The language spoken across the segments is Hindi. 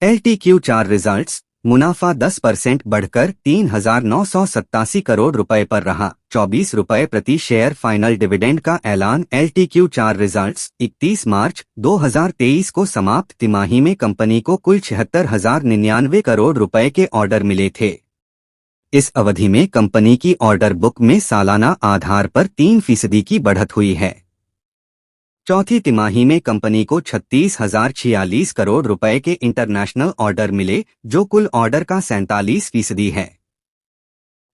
LTQ4 रिजल्ट्स, मुनाफा 10% बढ़कर 3,987 करोड़ रुपए पर रहा। 24 रुपए प्रति शेयर फाइनल डिविडेंड का ऐलान। LTQ4 रिजल्ट्स, 31 मार्च 2023 को समाप्त तिमाही में कंपनी को कुल 76,099 करोड़ रुपए के ऑर्डर मिले थे। इस अवधि में कंपनी की ऑर्डर बुक में सालाना आधार पर 3% की बढ़त हुई है। चौथी तिमाही में कंपनी को 36,046 करोड़ रुपए के इंटरनेशनल ऑर्डर मिले, जो कुल ऑर्डर का 47% है।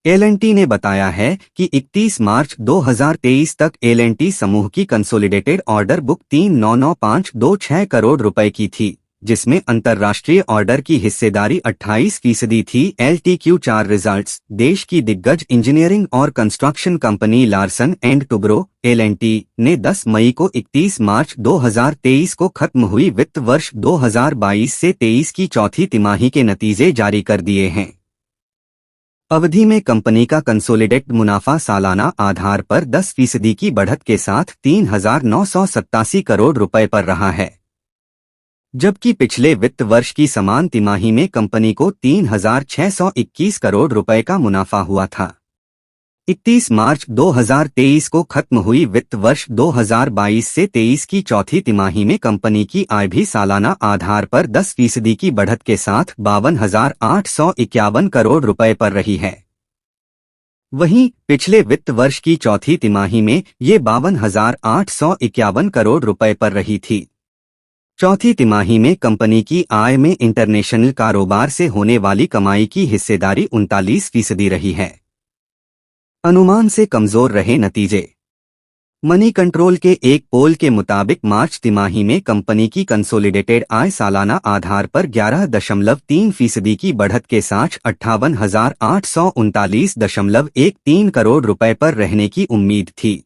L&T ने बताया है कि 31 मार्च 2023 तक L&T समूह की कंसोलिडेटेड ऑर्डर बुक 3,99,526 करोड़ रुपए की थी, जिसमें अंतर्राष्ट्रीय ऑर्डर की हिस्सेदारी 28% थी। LTQ4 रिजल्ट्स, देश की दिग्गज इंजीनियरिंग और construction company Larsen and Toubro L&T ने 10 मई को 31 मार्च 2023 को खत्म हुई वित्त वर्ष 2022 से 23 की चौथी तिमाही के नतीजे जारी कर दिए हैं। अवधि में कंपनी का कंसोलिडेटेड मुनाफा सालाना आधार पर 10% की बढ़त के साथ 3,987 करोड़ रुपए पर रहा है, जबकि पिछले वित्त वर्ष की समान तिमाही में कंपनी को 3,621 करोड़ रुपए का मुनाफा हुआ था। 31 मार्च 2023 को खत्म हुई वित्त वर्ष 2022 से 23 की चौथी तिमाही में कंपनी की आय भी सालाना आधार पर 10% की बढ़त के साथ 52,851 करोड़ रुपए पर रही है। वहीं पिछले वित्त वर्ष की चौथी तिमाही में ये 52,851 करोड़ रुपए पर रही थी। चौथी तिमाही में कंपनी की आय में इंटरनेशनल कारोबार से होने वाली कमाई की हिस्सेदारी 39% रही है। अनुमान से कमजोर रहे नतीजे। मनी कंट्रोल के एक पोल के मुताबिक मार्च तिमाही में कंपनी की कंसोलिडेटेड आय सालाना आधार पर 11.3% की बढ़त के साथ 58,839.13 करोड़ रुपए पर रहने की उम्मीद थी।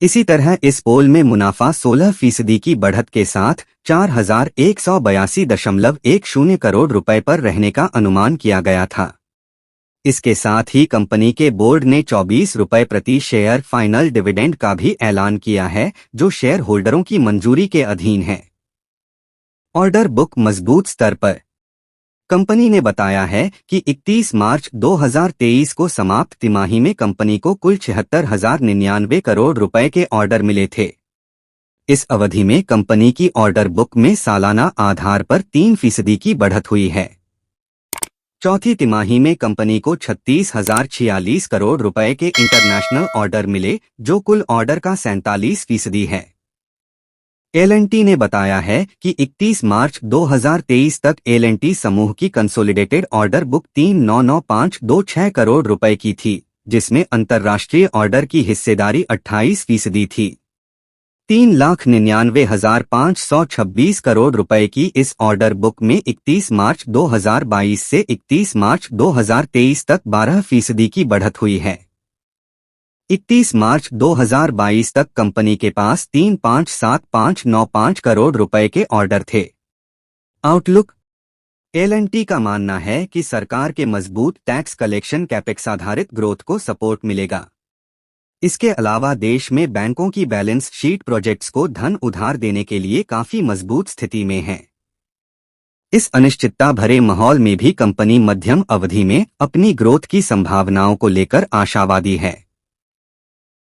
इसी तरह इस पोल में मुनाफा 16% की बढ़त के साथ 4,182.10 करोड़ रुपए पर रहने का अनुमान किया गया था। इसके साथ ही कंपनी के बोर्ड ने 24 रुपए प्रति शेयर फाइनल डिविडेंड का भी ऐलान किया है, जो शेयर होल्डरों की मंजूरी के अधीन है। ऑर्डर बुक मजबूत स्तर पर। कंपनी ने बताया है कि 31 मार्च 2023 को समाप्त तिमाही में कंपनी को कुल 76,099 करोड़ रुपए के ऑर्डर मिले थे। इस अवधि में कंपनी की ऑर्डर बुक में सालाना आधार पर 3% की बढ़त हुई है। चौथी तिमाही में कंपनी को 36,046 करोड़ रुपए के इंटरनेशनल ऑर्डर मिले, जो कुल ऑर्डर का 47% है। L&T ने बताया है कि 31 मार्च 2023 तक L&T समूह की कंसोलिडेटेड ऑर्डर बुक 3,99,526 करोड़ रुपए की थी, जिसमें अंतर्राष्ट्रीय ऑर्डर की हिस्सेदारी 28% थी। 3,99,526 करोड़ रुपए की इस ऑर्डर बुक में 31 मार्च 2022 से 31 मार्च 2023 तक 12% की बढ़त हुई है। 31 मार्च 2022 तक कंपनी के पास 3,57,595 करोड़ रुपए के ऑर्डर थे। आउटलुक। L&T का मानना है कि सरकार के मजबूत टैक्स कलेक्शन कैपेक्स आधारित ग्रोथ को सपोर्ट मिलेगा। इसके अलावा देश में बैंकों की बैलेंस शीट प्रोजेक्ट्स को धन उधार देने के लिए काफी मजबूत स्थिति में है। इस अनिश्चितता भरे माहौल में भी कंपनी मध्यम अवधि में अपनी ग्रोथ की संभावनाओं को लेकर आशावादी है।